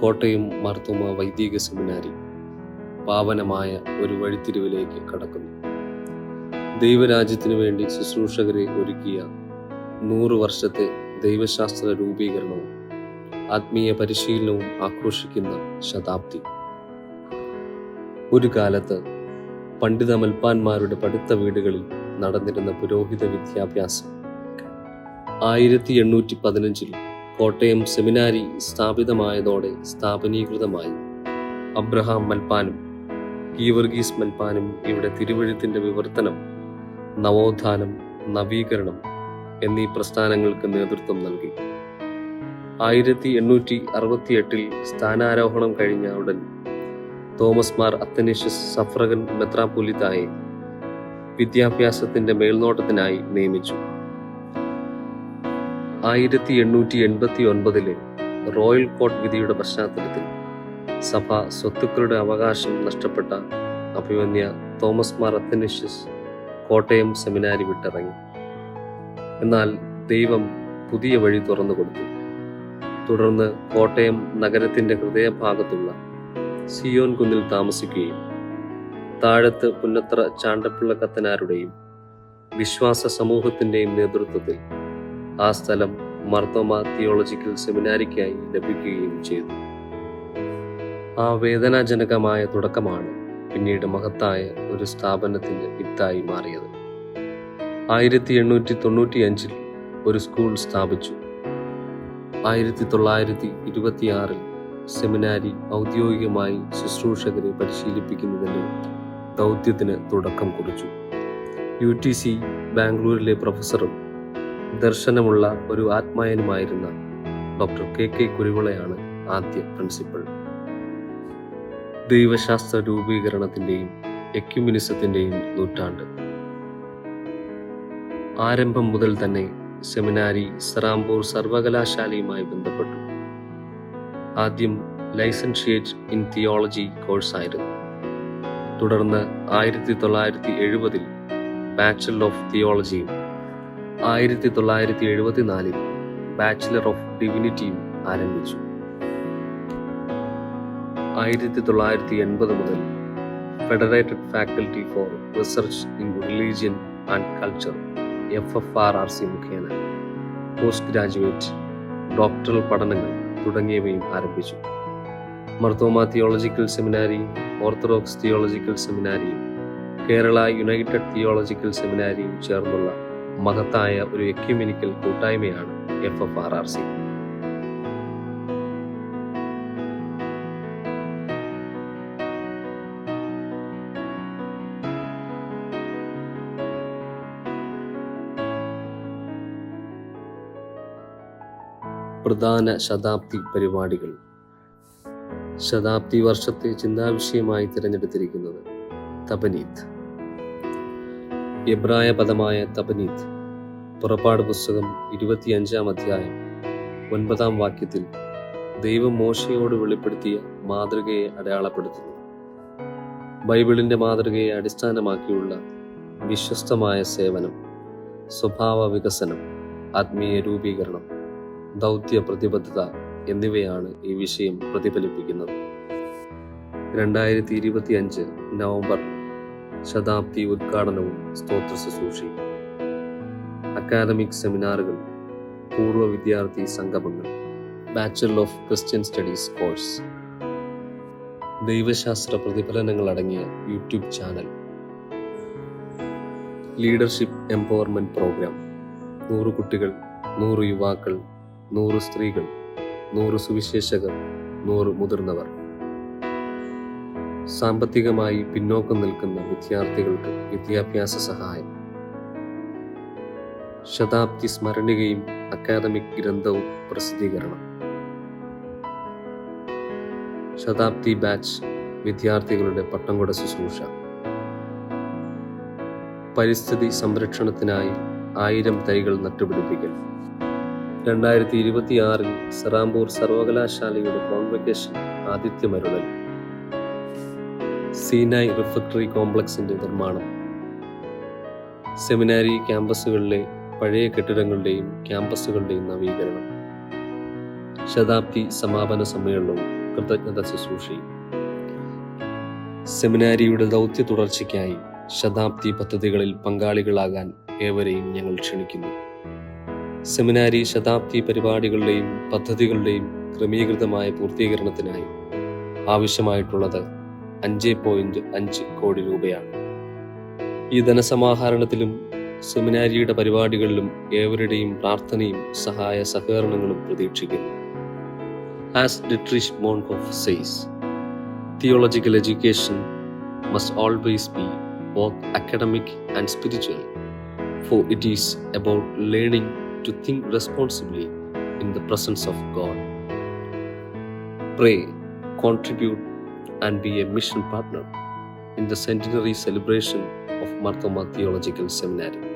കോട്ടയം മാർത്തോമ വൈദിക സെമിനാരി പാവനമായ ഒരു വഴിത്തിരിവിലേക്ക് കടക്കുന്നു. ദൈവരാജ്യത്തിനു വേണ്ടി ശുശ്രൂഷകരെ ഒരുക്കിയ 100 വർഷത്തെ ദൈവശാസ്ത്ര രൂപീകരണവും ആത്മീയ പരിശീലനവും ആഘോഷിക്കുന്ന ശതാബ്ദി. ഒരു കാലത്ത് പണ്ഡിത മൽപ്പാന്മാരുടെ പഠിത്ത വീടുകളിൽ നടന്നിരുന്ന പുരോഹിത വിദ്യാഭ്യാസം 1815 കോട്ടയം സെമിനാരി സ്ഥാപിതമായതോടെ സ്ഥാപനീകൃതമായി. അബ്രഹാം മൽപ്പാനും ഗീവർഗീസ് മൽപ്പാനും ഇവിടെ തിരുവഴുത്തിന്റെ വിവർത്തനം, നവോത്ഥാനം, നവീകരണം എന്നീ പ്രസ്ഥാനങ്ങൾക്ക് നേതൃത്വം നൽകി. 1868 സ്ഥാനാരോഹണം കഴിഞ്ഞ ഉടൻ തോമസ് മാർ അത്തനേഷ്യസ് സഫ്രഗൻ മെത്രാപ്പൊലീത്തായെ വിദ്യാഭ്യാസത്തിന്റെ മേൽനോട്ടത്തിനായി നിയമിച്ചു. 1889 റോയൽ കോർട്ട് വിധിയുടെ പശ്ചാത്തലത്തിൽ സഭ സ്വത്തുക്കളുടെ അവകാശം നഷ്ടപ്പെട്ട അഭിമന്യ തോമസ് മാർ അത്തനേഷ്യസ് കോട്ടയം സെമിനാരി വിട്ടിറങ്ങി. എന്നാൽ ദൈവം പുതിയ വഴി തുറന്നു കൊടുത്തു. തുടർന്ന് കോട്ടയം നഗരത്തിന്റെ ഹൃദയഭാഗത്തുള്ള സിയോൻ കുന്നിൽ താമസിക്കുകയും താഴത്ത് പുന്നത്ര ചാണ്ടപ്പിള്ള കത്തനാരുടെയും വിശ്വാസ സമൂഹത്തിന്റെയും നേതൃത്വത്തിൽ ആ സ്ഥലം മാർത്തോമ തിയോളജിക്കൽ സെമിനാരിക്കായി ലഭിക്കുകയും ചെയ്തു. ആ വേദനാജനകമായ തുടക്കമാണ് പിന്നീട് മഹത്തായ ഒരു സ്ഥാപനത്തിന്റെ വിത്തായി മാറിയത്. 1895 ഒരു സ്കൂൾ സ്ഥാപിച്ചു. 1926 സെമിനാരി ഔദ്യോഗികമായി ശുശ്രൂഷകരെ പരിശീലിപ്പിക്കുന്നതിന്റെ ദൗത്യത്തിന് തുടക്കം കുറിച്ചു. UTC ബാംഗ്ലൂരിലെ പ്രൊഫസറും ദർശനമുള്ള ഒരു ആത്മായനുമായിരുന്ന ഡോക്ടർ KK കുരുവിളയാണ് ആദ്യ പ്രിൻസിപ്പൽ. ദൈവശാസ്ത്ര രൂപീകരണത്തിന്റെയും എക്യുമിനിസത്തിന്റെയും നൂറ്റാണ്ട്. ആരംഭം മുതൽ തന്നെ സെമിനാരി സറാംപൂർ സർവകലാശാലയുമായി ബന്ധപ്പെട്ടു. ആദ്യം ലൈസൻഷിയേറ്റ് ഇൻ തിയോളജി കോഴ്സായിരുന്നു. തുടർന്ന് 1970 ബാച്ചലർ ഓഫ് തിയോളജിയും 1974 ബാച്ചലർ ഓഫ് ഡിവിനിറ്റിയും ആരംഭിച്ചു. 1980 മുതൽ federated faculty for research in religion and culture FFRRC മുഖേന പോസ്റ്റ് ഗ്രാജുവേറ്റ്, ഡോക്ടറൽ പഠനങ്ങൾ തുടങ്ങിയവയും ആരംഭിച്ചു. മാർത്തോമ തിയോളജിക്കൽ സെമിനാരിയും ഓർത്തഡോക്സ് തിയോളജിക്കൽ സെമിനാരിയും കേരള യുണൈറ്റഡ് തിയോളജിക്കൽ സെമിനാരിയും ചേർന്നുള്ള മഹത്തായ ഒരു എക്യുമെനിക്കൽ കൂട്ടായ്മയാണ് FFRRC. പ്രധാന ശതാബ്ദി പരിപാടികൾ. ശതാബ്ദി വർഷത്തെ ചിന്താവിഷയമായി തിരഞ്ഞെടുത്തിരിക്കുന്നത് തബനീത്ത്. എബ്രായ പദമായ തബനീത്ത് പുറപ്പാട് പുസ്തകം 25-ാം അധ്യായം 9-ാം വാക്യത്തിൽ ദൈവം മോശയോട് വെളിപ്പെടുത്തിയ മാതൃകയെ അടയാളപ്പെടുത്തുന്നു. ബൈബിളിന്റെ മാതൃകയെ അടിസ്ഥാനമാക്കിയുള്ള വിശ്വസ്തമായ സേവനം, സ്വഭാവ വികസനം, ആത്മീയ രൂപീകരണം, ദൗത്യ പ്രതിബദ്ധത എന്നിവയാണ് ഈ വിഷയം പ്രതിഫലിപ്പിക്കുന്നത്. 2025 നവംബർ ശതാബ്ദി ഉദ്ഘാടനവും സ്തോത്ര ശുശ്രൂഷയും. അക്കാദമിക് സെമിനാറുകൾ, പൂർവ്വ വിദ്യാർത്ഥി സംഗമങ്ങൾ, bachelor of Christian studies course, ദൈവശാസ്ത്ര പ്രതിഫലനങ്ങൾ അടങ്ങിയ YouTube channel, leadership empowerment programme, 100 കുട്ടികൾ, 100 യുവാക്കൾ, 100 സ്ത്രീകൾ, 100 സുവിശേഷകർ, 100 മുതിർന്നവർ. സാമ്പത്തികമായി പിന്നോക്കം നിൽക്കുന്ന വിദ്യാർത്ഥികൾക്ക് വിദ്യാഭ്യാസ സഹായം. ശതാബ്ദി സ്മരണികയും അക്കാദമിക് ഗ്രന്ഥവും പ്രസിദ്ധീകരണം. ശതാബ്ദി ബാച്ച് വിദ്യാർത്ഥികളുടെ പട്ടംകൊട ശുശ്രൂഷ. പരിസ്ഥിതി സംരക്ഷണത്തിനായി 1000 തൈകൾ നട്ടുപിടിപ്പിക്കൽ. 2026 സറാംപൂർ സർവകലാശാലയുടെ കോൺവെക്കേഷൻ ആതിഥ്യമരുളൽ. സീനായ് റിഫക്ടറി കോംപ്ലക്സിന്റെ നിർമ്മാണം. സെമിനാരി ക്യാമ്പസുകളിലെ പഴയ കെട്ടിടങ്ങളുടെയും ക്യാമ്പസുകളുടെയും നവീകരണം. ശതാബ്ദി സമാപന സമ്മേളനവും കൃതജ്ഞത ശുശ്രൂഷയും. സെമിനാരിയുടെ ദൗത്യ തുടർച്ചയ്ക്കായി ശതാബ്ദി പദ്ധതികളിൽ പങ്കാളികളാകാൻ ഏവരെയും ഞങ്ങൾ ക്ഷണിക്കുന്നു. സെമിനാരി ശതാബ്ദി പരിപാടികളുടെയും പദ്ധതികളുടെയും ക്രമീകൃതമായ പൂർത്തീകരണത്തിനായി ആവശ്യമായിട്ടുള്ളത് 5.5 കോടി രൂപയാണ്. ഈ ധനസമാഹരണത്തിലും സെമിനാരിയുടെ പരിപാടികളിലും ഏവരുടെയും പ്രാർത്ഥനയും സഹായ സഹകരണങ്ങളും പ്രതീക്ഷിക്കുന്നു. As Dietrich Bonhoeffer says, theological education must always be both academic and spiritual, for it is about learning to think responsibly in the presence of God. Pray, contribute, and be a mission partner in the centenary celebration of Mar Thoma Theological Seminary.